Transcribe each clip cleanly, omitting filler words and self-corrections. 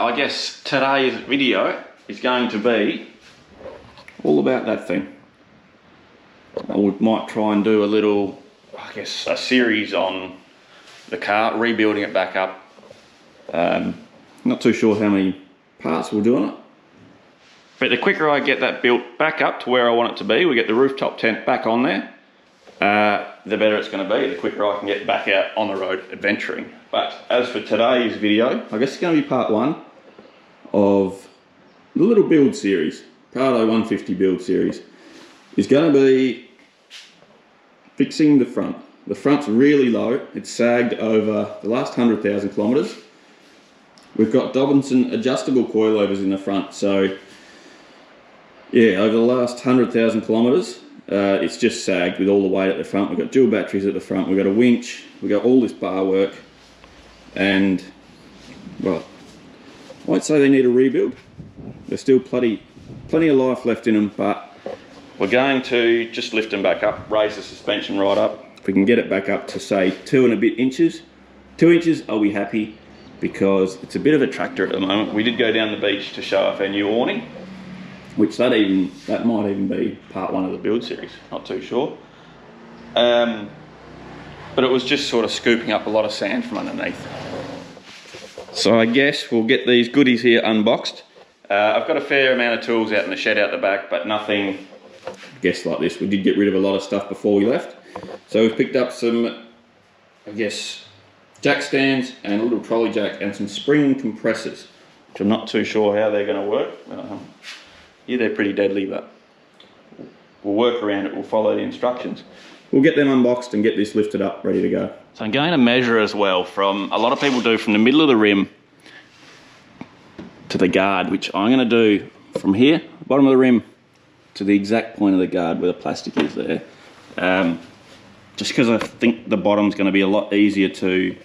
I guess today's video is going to be all about that thing. We might try and do a little, I guess, a series on the car, rebuilding it back up. Not too sure how many parts we'll do on it. But the quicker I get that built back up to where I want it to be, we get the rooftop tent back on there, the better it's going to be, the quicker I can get back out on the road adventuring. But as for today's video, I guess it's going to be part one of the little build series. Prado 150 build series is going to be fixing the front. The front's really low. It's sagged over the last 100,000 kilometres. We've got Dobinson adjustable coilovers in the front, so yeah, over the last 100,000 kilometres, it's just sagged with all the weight at the front. We've got dual batteries at the front, we've got a winch, we've got all this bar work, and, well, I won't say they need a rebuild. There's still plenty of life left in them, but we're going to just lift them back up, raise the suspension right up. If we can get it back up to, say, 2 and a bit inches, 2 inches, I'll be happy, because it's a bit of a tractor at the moment. We did go down the beach to show off our new awning, which that might even be part one of the build series, not too sure. But it was just sort of scooping up a lot of sand from underneath. So I guess we'll get these goodies here unboxed. I've got a fair amount of tools out in the shed out the back, but nothing, I guess, like this. We did get rid of a lot of stuff before we left. So we've picked up some, I guess, jack stands and a little trolley jack and some spring compressors, which I'm not too sure how they're going to work. Yeah, they're pretty deadly, but we'll work around it, we'll follow the instructions. We'll get them unboxed and get this lifted up, ready to go. So I'm going to measure as well from, a lot of people do from the middle of the rim to the guard, which I'm going to do from here, bottom of the rim, to the exact point of the guard where the plastic is there. Just because I think the bottom's going to be a lot easier to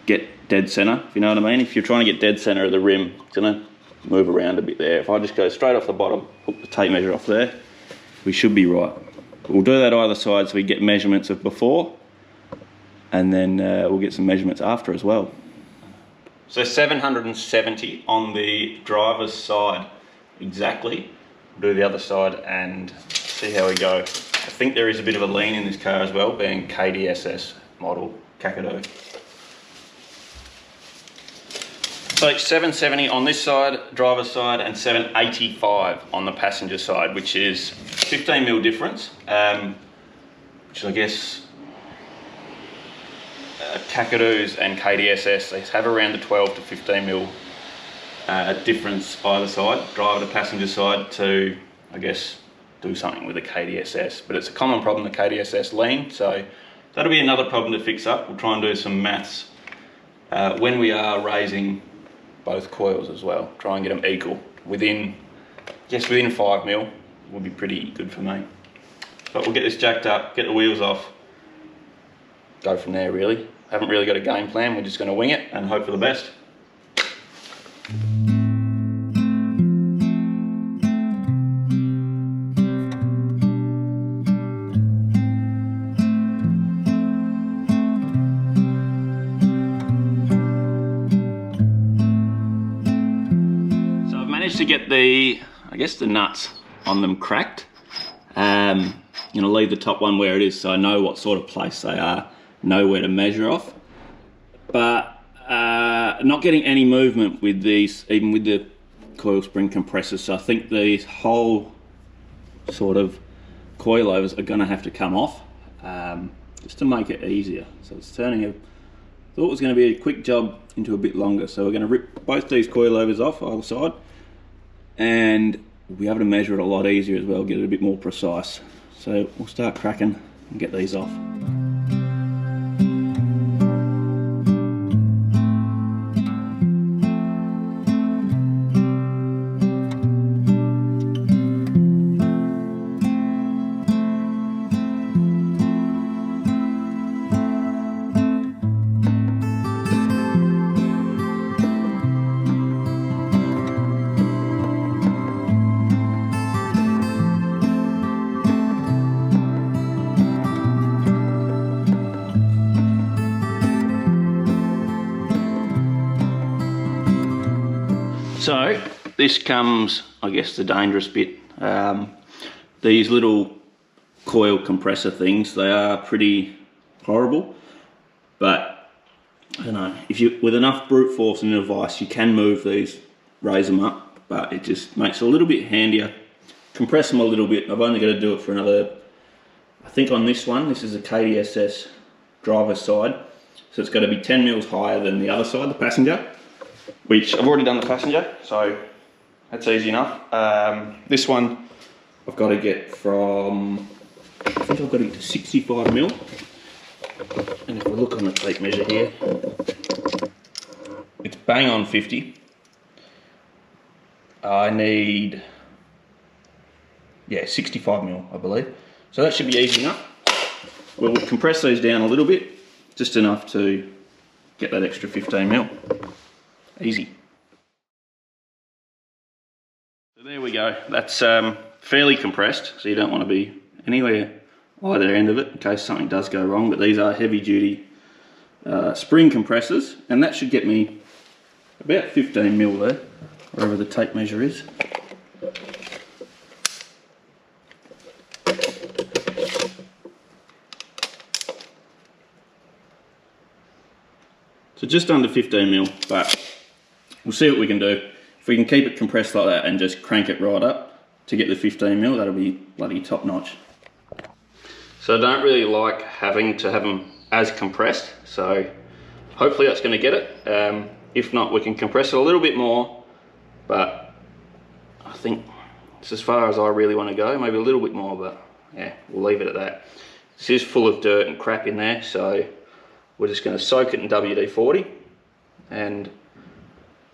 get dead center, if you know what I mean. If you're trying to get dead center of the rim, it's going to move around a bit there. If I just go straight off the bottom, hook the tape measure off there, we should be right. We'll do that either side so we get measurements of before, and then we'll get some measurements after as well. So 770 on the driver's side exactly. We'll do the other side and see how we go. I think there is a bit of a lean in this car as well, being KDSS model Kakadu. So 770 on this side, driver's side, and 785 on the passenger side, which is 15mm difference, which I guess Kakadus and KDSS, they have around the 12 to 15mm difference either side, driver to passenger side, to, I guess, do something with the KDSS. But it's a common problem, the KDSS lean, so that'll be another problem to fix up. We'll try and do some maths when we are raising both coils as well, try and get them equal. Within 5mm would be pretty good for me. But we'll get this jacked up, get the wheels off, go from there really. Haven't really got a game plan, we're just going to wing it and hope for the best. To get the, I guess, the nuts on them cracked. I'm going to leave the top one where it is so I know what sort of place they are, know where to measure off. But not getting any movement with these, even with the coil spring compressors, so I think these whole sort of coilovers are going to have to come off just to make it easier. So it's turning thought it was going to be a quick job into a bit longer, so we're going to rip both these coilovers off either side, and we'll be able to measure it a lot easier as well, get it a bit more precise. So we'll start cracking and get these off. So this comes, I guess, the dangerous bit. These little coil compressor things, they are pretty horrible, but I don't know, if you, with enough brute force and advice, you can move these, raise them up, but it just makes it a little bit handier. Compress them a little bit. I've only got to do it for another, I think on this one, this is a KDSS driver's side, so it's got to be 10 mils higher than the other side, the passenger, which I've already done the passenger, so that's easy enough. This one I've got to get from, I think I've got to get to 65 mil, and if I look on the tape measure here, it's bang on 50. I need, yeah, 65 mil, I believe. So that should be easy enough. We'll compress these down a little bit, just enough to get that extra 15 mil. Easy. So there we go. That's fairly compressed, so you don't want to be anywhere either end of it in case something does go wrong. But these are heavy duty spring compressors, and that should get me about 15 mil there, wherever the tape measure is. So just under 15 mil, but we'll see what we can do. If we can keep it compressed like that and just crank it right up to get the 15 mil, that'll be bloody top notch. So I don't really like having to have them as compressed, so hopefully that's going to get it. If not, we can compress it a little bit more, but I think it's as far as I really want to go, maybe a little bit more, but yeah, we'll leave it at that. This is full of dirt and crap in there, so we're just going to soak it in WD-40 and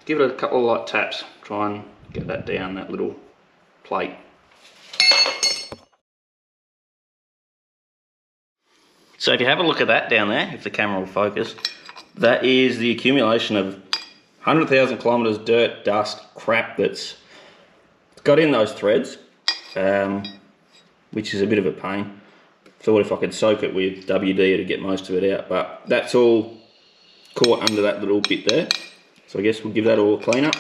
give it a couple of light taps, try and get that down that little plate. So if you have a look at that down there, if the camera will focus, that is the accumulation of 100,000 kilometers dirt, dust, crap that's got in those threads, which is a bit of a pain. Thought if I could soak it with WD to get most of it out, but that's all caught under that little bit there. So I guess we'll give that all a clean up,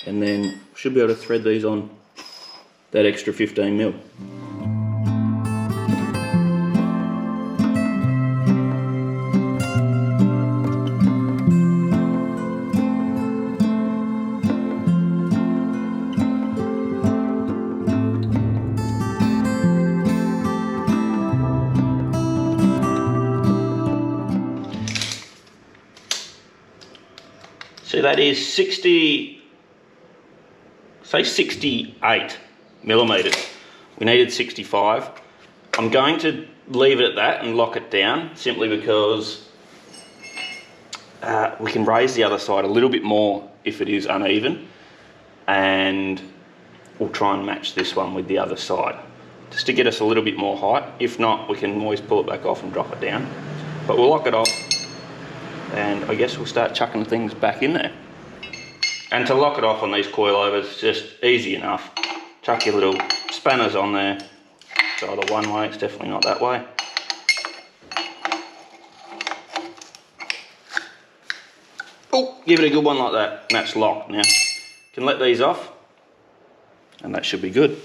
and then should be able to thread these on that extra 15 mil. So that is 68 millimeters. We needed 65. I'm going to leave it at that and lock it down simply because we can raise the other side a little bit more if it is uneven, and we'll try and match this one with the other side just to get us a little bit more height. If not, we can always pull it back off and drop it down, but we'll lock it off. And I guess we'll start chucking things back in there. And to lock it off on these coilovers, just easy enough. Chuck your little spanners on there. It's either one way, it's definitely not that way. Oh, give it a good one like that, and that's locked now. You can let these off, and that should be good.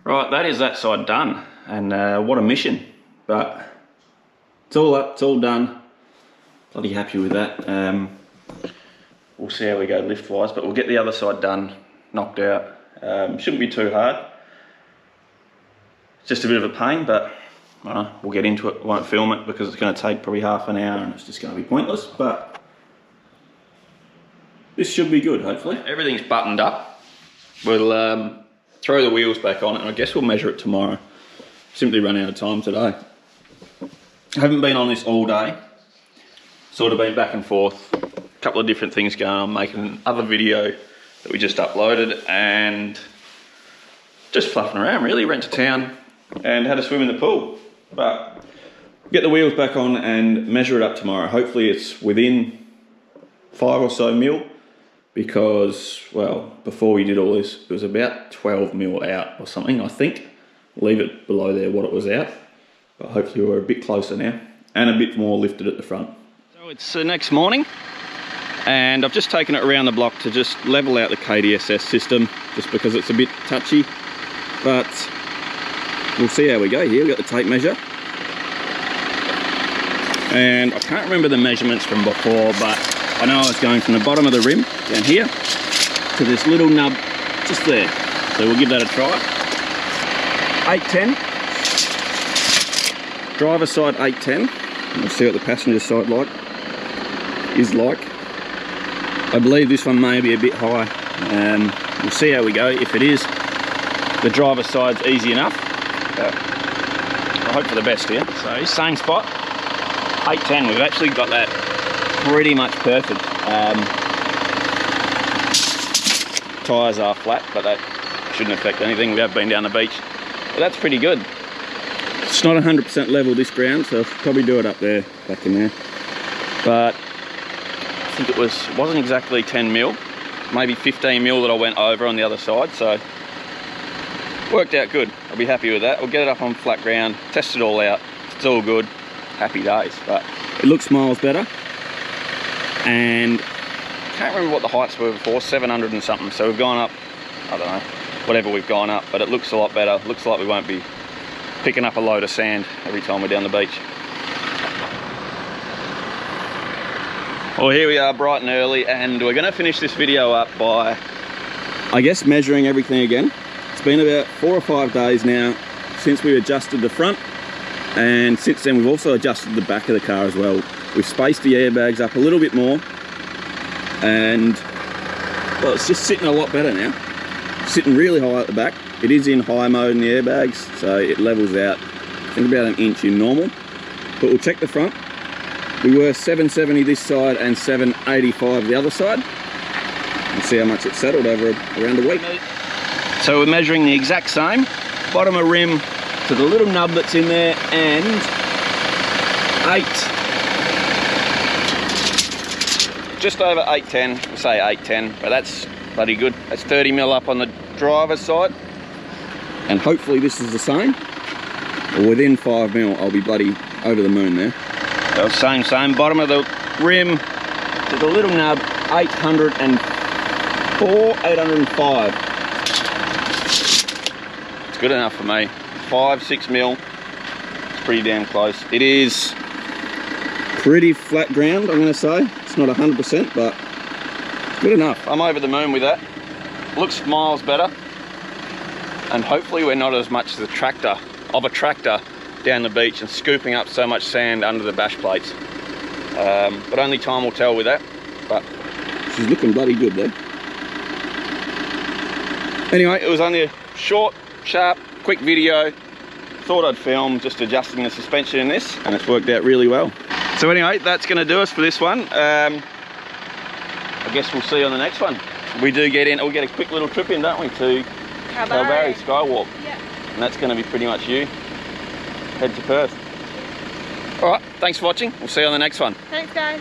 Right, that is that side done, and what a mission, but it's all up, it's all done. Bloody happy with that. We'll see how we go lift wise, but we'll get the other side done, knocked out. Shouldn't be too hard. It's just a bit of a pain, but we'll get into it. Won't film it because it's going to take probably half an hour and it's just going to be pointless, but this should be good, hopefully. Everything's buttoned up. We'll throw the wheels back on it, and I guess we'll measure it tomorrow. Simply run out of time today. haven't been on this all day. Sort of been back and forth. A couple of different things going on, making another video that we just uploaded and just fluffing around really. Went to town and had a swim in the pool. But get the wheels back on and measure it up tomorrow. Hopefully it's within 5 or so mil, because, well, before we did all this, it was about 12 mil out or something, I think. Leave it below there what it was out. But hopefully we're a bit closer now and a bit more lifted at the front. So it's the next morning and I've just taken it around the block to just level out the KDSS system, just because it's a bit touchy. But we'll see how we go here. We've got the tape measure. And I can't remember the measurements from before, but I know I was going from the bottom of the rim down here to this little nub just there. So we'll give that a try. 810. Driver side 810. We'll see what the passenger side is like. I believe this one may be a bit high. We'll see how we go. If it is, the driver side's easy enough. I hope for the best here. So same spot. 810, we've actually got that pretty much perfect. Tyres are flat, but that shouldn't affect anything. We have been down the beach, but that's pretty good. It's not 100% level, this ground, so I'll probably do it up there, back in there. But I think it wasn't exactly 10 mil, maybe 15 mil that I went over on the other side, so worked out good. I'll be happy with that. We'll get it up on flat ground, test it all out. It's all good. Happy days. But it looks miles better, and I can't remember what the heights were before, 700 and something, so we've gone up, I don't know, whatever we've gone up, but it looks a lot better. Looks like we won't be picking up a load of sand every time we're down the beach. Well, here we are bright and early, and we're going to finish this video up by, I guess, measuring everything again. It's been about 4 or 5 days now since we adjusted the front. And since then we've also adjusted the back of the car as well. We've spaced the airbags up a little bit more, and well, it's just sitting a lot better now. Sitting really high at the back. It is in high mode in the airbags, so it levels out, I think, about 1 inch in normal. But we'll check the front. We were 770 this side and 785 the other side. And see how much it settled over around a week. So we're measuring the exact same. Bottom of rim to the little nub that's in there, and 8, just over 810, we'll say 810, but that's bloody good. That's 30 mil up on the driver's side, and hopefully this is the same, or within 5 mil, I'll be bloody over the moon there. So same, bottom of the rim to the little nub, 804, 805. It's good enough for me. 5-6 mil, it's pretty damn close. It is pretty flat ground, I'm going to say. It's not 100%, but good enough. I'm over the moon with that. Looks miles better, and hopefully we're not as much as a tractor down the beach and scooping up so much sand under the bash plates. But only time will tell with that. But she's looking bloody good there. Anyway, it was only a short, sharp, quick video. Thought I'd film just adjusting the suspension in this, and it's worked out really well. So anyway, that's going to do us for this one. I guess we'll see you on the next one. We do get in, we'll get a quick little trip in, don't we, to Calvary Skywalk. Yeah. And that's going to be pretty much you. Head to Perth. Alright, thanks for watching. We'll see you on the next one. Thanks, guys.